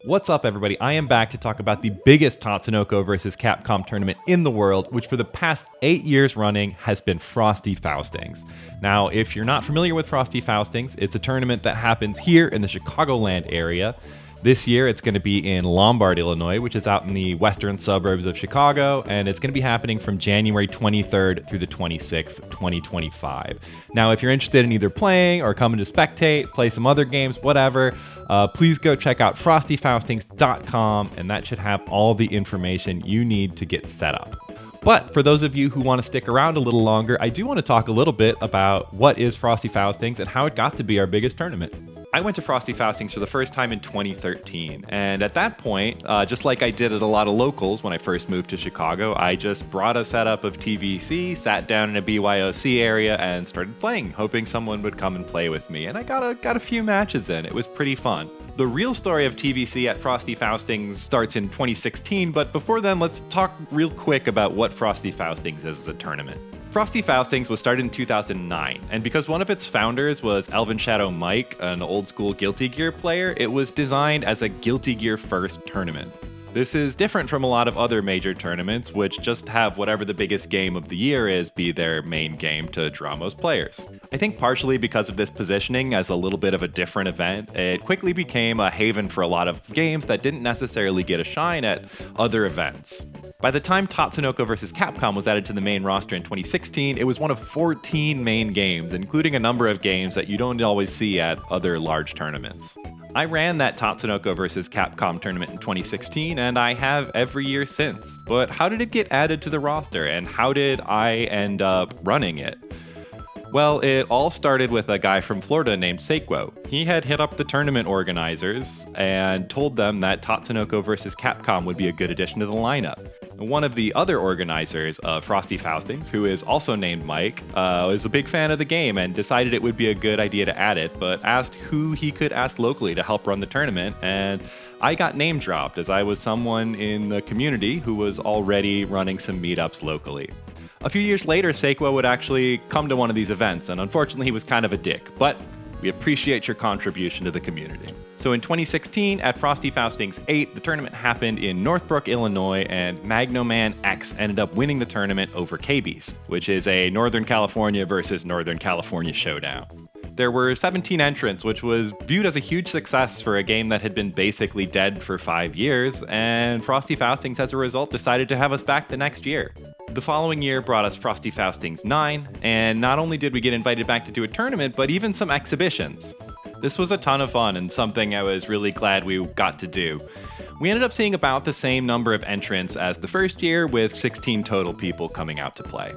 What's up, everybody? I am back to talk about the biggest Tatsunoko versus Capcom tournament in the world, which for the past 8 years running has been Frosty Faustings. Now, if you're not familiar with Frosty Faustings, it's a tournament that happens here in the Chicagoland area. This year, it's going to be in Lombard, Illinois, which is out in the western suburbs of Chicago, and it's going to be happening from January 23rd through the 26th, 2025. Now, if you're interested in either playing or coming to spectate, play some other games, whatever, please go check out frostyfaustings.com, and that should have all the information you need to get set up. But for those of you who want to stick around a little longer, I do want to talk a little bit about what is Frosty Faustings and how it got to be our biggest tournament. I went to Frosty Faustings for the first time in 2013, and at that point, just like I did at a lot of locals when I first moved to Chicago, I just brought a setup of TvC, sat down in a BYOC area, and started playing, hoping someone would come and play with me, and I got a few matches in. It was pretty fun. The real story of TvC at Frosty Faustings starts in 2016, but before then, let's talk real quick about what Frosty Faustings is as a tournament. Frosty Faustings was started in 2009, and because one of its founders was Elven Shadow Mike, an old school Guilty Gear player, it was designed as a Guilty Gear first tournament. This is different from a lot of other major tournaments, which just have whatever the biggest game of the year is be their main game to draw most players. I think partially because of this positioning as a little bit of a different event, it quickly became a haven for a lot of games that didn't necessarily get a shine at other events. By the time Tatsunoko vs. Capcom was added to the main roster in 2016, it was one of 14 main games, including a number of games that you don't always see at other large tournaments. I ran that Tatsunoko vs. Capcom tournament in 2016, and I have every year since. But how did it get added to the roster, and how did I end up running it? Well, it all started with a guy from Florida named Seikwo. He had hit up the tournament organizers and told them that Tatsunoko vs. Capcom would be a good addition to the lineup. One of the other organizers of Frosty Faustings, who is also named Mike, was a big fan of the game and decided it would be a good idea to add it, but asked who he could ask locally to help run the tournament, and I got name dropped as I was someone in the community who was already running some meetups locally. A few years later, Seikwo would actually come to one of these events, and unfortunately he was kind of a dick, but we appreciate your contribution to the community. So in 2016, at Frosty Faustings 8, the tournament happened in Northbrook, Illinois, and Magnoman X ended up winning the tournament over K-Beast, which is a Northern California versus Northern California showdown. There were 17 entrants, which was viewed as a huge success for a game that had been basically dead for 5 years, and Frosty Faustings, as a result, decided to have us back the next year. The following year brought us Frosty Faustings 9, and not only did we get invited back to do a tournament, but even some exhibitions. This was a ton of fun and something I was really glad we got to do. We ended up seeing about the same number of entrants as the first year, with 16 total people coming out to play.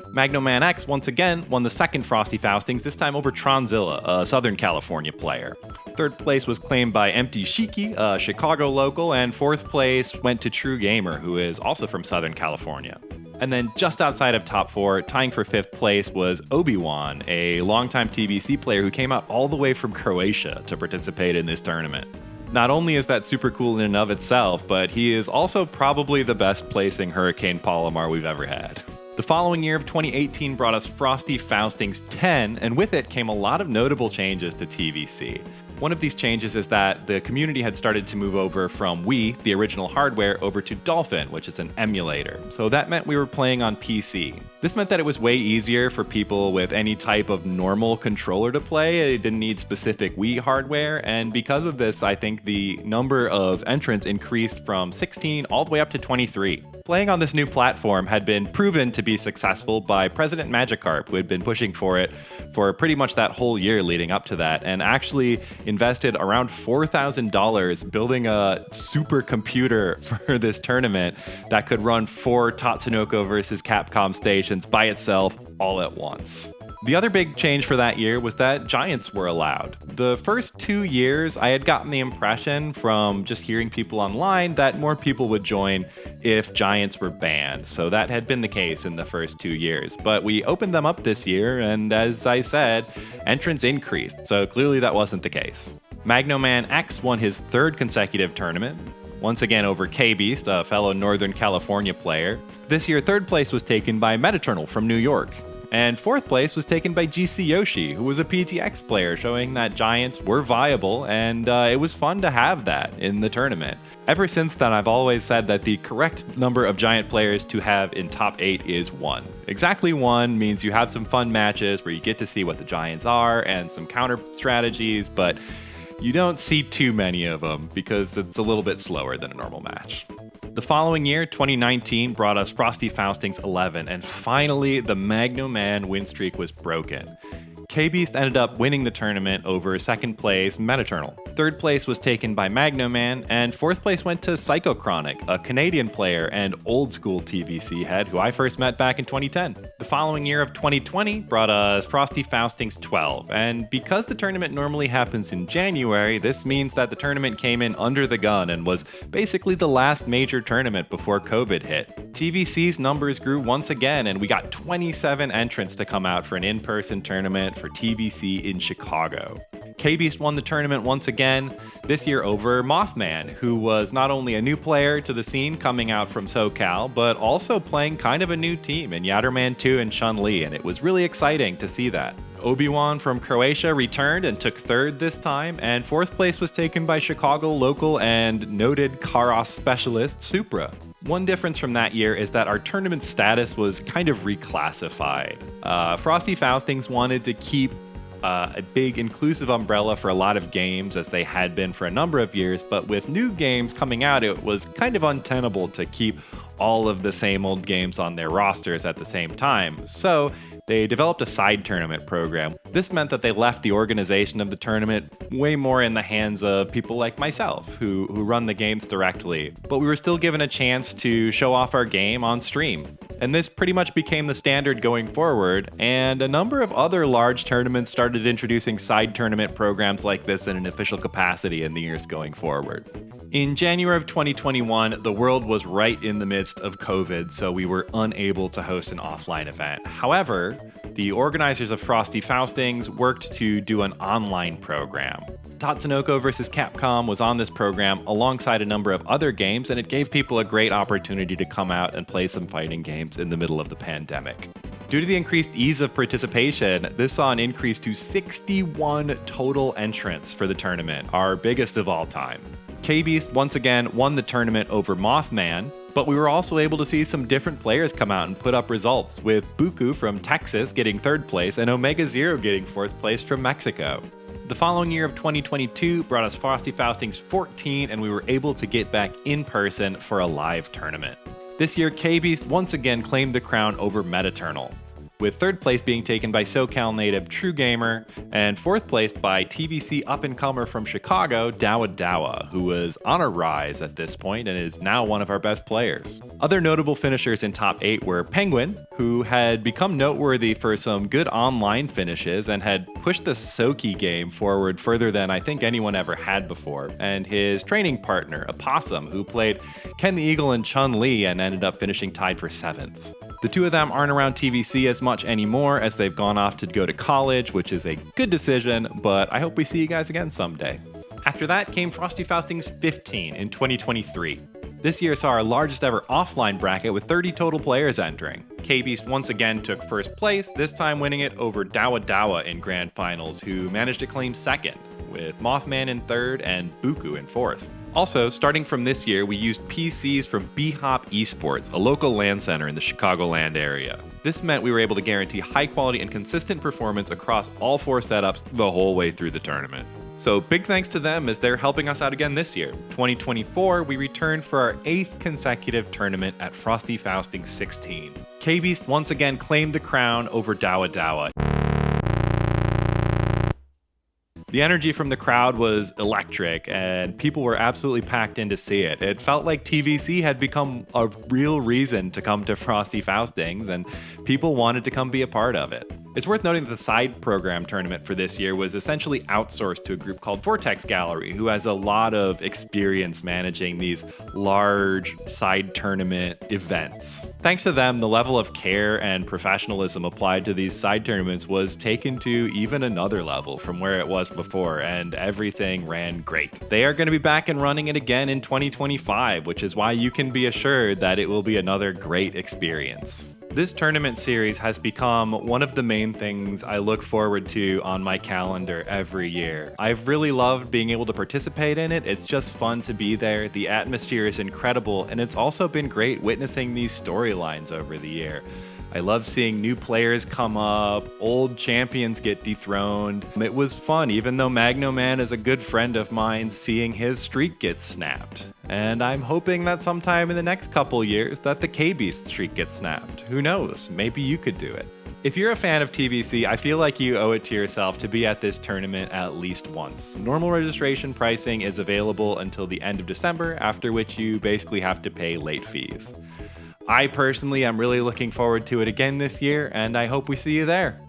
Magnoman X once again won the second Frosty Faustings, this time over Tronzilla, a Southern California player. Third place was claimed by Empty Shiki, a Chicago local, and fourth place went to True Gamer, who is also from Southern California. And then just outside of top 4, tying for 5th place, was Obi-Wan, a longtime TvC player who came out all the way from Croatia to participate in this tournament. Not only is that super cool in and of itself, but he is also probably the best placing Hurricane Palomar we've ever had. The following year of 2018 brought us Frosty Faustings 10, and with it came a lot of notable changes to TvC. One of these changes is that the community had started to move over from Wii, the original hardware, over to Dolphin, which is an emulator. So that meant we were playing on PC. This meant that it was way easier for people with any type of normal controller to play. It didn't need specific Wii hardware, and because of this, I think the number of entrants increased from 16 all the way up to 23. Playing on this new platform had been proven to be successful by President Magikarp, who had been pushing for it for pretty much that whole year leading up to that, and actually invested around $4,000 building a supercomputer for this tournament that could run 4 Tatsunoko vs. Capcom stations by itself all at once. The other big change for that year was that giants were allowed. The first 2 years, I had gotten the impression from just hearing people online that more people would join if giants were banned. So that had been the case in the first 2 years. But we opened them up this year, and as I said, entrants increased. So clearly that wasn't the case. Magnoman X won his 3rd consecutive tournament, once again over K-Beast, a fellow Northern California player. This year, 3rd place was taken by Metaternal from New York. And fourth place was taken by GC Yoshi, who was a PTX player, showing that Giants were viable, and it was fun to have that in the tournament. Ever since then, I've always said that the correct number of Giant players to have in top 8 is 1. Exactly 1 means you have some fun matches where you get to see what the Giants are and some counter strategies, but you don't see too many of them because it's a little bit slower than a normal match. The following year, 2019, brought us Frosty Faustings 11, and finally the Magno Man win streak was broken. K-Beast ended up winning the tournament over second place Metaternal. Third place was taken by Magno Man, and fourth place went to Psycho Chronic, a Canadian player and old school TvC head who I first met back in 2010. The following year of 2020 brought us Frosty Faustings 12, and because the tournament normally happens in January, this means that the tournament came in under the gun and was basically the last major tournament before COVID hit. TvC's numbers grew once again, and we got 27 entrants to come out for an in-person tournament for TvC in Chicago. K-Beast won the tournament once again, this year over Mothman, who was not only a new player to the scene coming out from SoCal, but also playing kind of a new team in Yatterman 2 and Chun-Li, and it was really exciting to see that. Obi-Wan from Croatia returned and took third this time, and fourth place was taken by Chicago local and noted Karos specialist Supra. One difference from that year is that our tournament status was kind of reclassified. Frosty Faustings wanted to keep a big inclusive umbrella for a lot of games as they had been for a number of years, but with new games coming out, it was kind of untenable to keep all of the same old games on their rosters at the same time. So they developed a side tournament program. This meant that they left the organization of the tournament way more in the hands of people like myself, who run the games directly. But we were still given a chance to show off our game on stream. And this pretty much became the standard going forward, and a number of other large tournaments started introducing side tournament programs like this in an official capacity in the years going forward. In January of 2021, the world was right in the midst of COVID, so we were unable to host an offline event. However, the organizers of Frosty Faustings worked to do an online program. Tatsunoko vs. Capcom was on this program alongside a number of other games, and it gave people a great opportunity to come out and play some fighting games in the middle of the pandemic. Due to the increased ease of participation, this saw an increase to 61 total entrants for the tournament, our biggest of all time. K-Beast once again won the tournament over Mothman, but we were also able to see some different players come out and put up results, with Buku from Texas getting third place and Omega Zero getting fourth place from Mexico. The following year of 2022 brought us Frosty Faustings 14, and we were able to get back in person for a live tournament. This year, K-Beast once again claimed the crown over Metaternal, with third place being taken by SoCal native True Gamer, and fourth place by TvC up-and-comer from Chicago, Dawa Dawa, who was on a rise at this point and is now one of our best players. Other notable finishers in top 8 were Penguin, who had become noteworthy for some good online finishes and had pushed the Soki game forward further than I think anyone ever had before, and his training partner, Opossum, who played Ken the Eagle and Chun-Li and ended up finishing tied for 7th. The two of them aren't around TvC as much anymore as they've gone off to go to college, which is a good decision, but I hope we see you guys again someday. After that came Frosty Faustings 15 in 2023. This year saw our largest ever offline bracket with 30 total players entering. K-Beast once again took first place, this time winning it over Dawa Dawa in grand finals, who managed to claim second, with Mothman in third and Buku in fourth. Also, starting from this year, we used PCs from B-Hop Esports, a local LAN center in the Chicagoland area. This meant we were able to guarantee high quality and consistent performance across all 4 setups the whole way through the tournament. So big thanks to them as they're helping us out again this year. 2024, we returned for our 8th consecutive tournament at Frosty Faustings 16. K-Beast once again claimed the crown over Dawa Dawa. The energy from the crowd was electric, and people were absolutely packed in to see it. It felt like TvC had become a real reason to come to Frosty Faustings, and people wanted to come be a part of it. It's worth noting that the side program tournament for this year was essentially outsourced to a group called Vortex Gallery, who has a lot of experience managing these large side tournament events. Thanks to them, the level of care and professionalism applied to these side tournaments was taken to even another level from where it was before, and everything ran great. They are going to be back and running it again in 2025, which is why you can be assured that it will be another great experience. This tournament series has become one of the main things I look forward to on my calendar every year. I've really loved being able to participate in it. It's just fun to be there. The atmosphere is incredible, and it's also been great witnessing these storylines over the year. I love seeing new players come up, old champions get dethroned. It was fun, even though Magno Man is a good friend of mine, seeing his streak get snapped. And I'm hoping that sometime in the next couple years that the K-Beast streak gets snapped. Who knows, maybe you could do it. If you're a fan of TvC, I feel like you owe it to yourself to be at this tournament at least once. Normal registration pricing is available until the end of December, after which you basically have to pay late fees. I personally am really looking forward to it again this year, and I hope we see you there.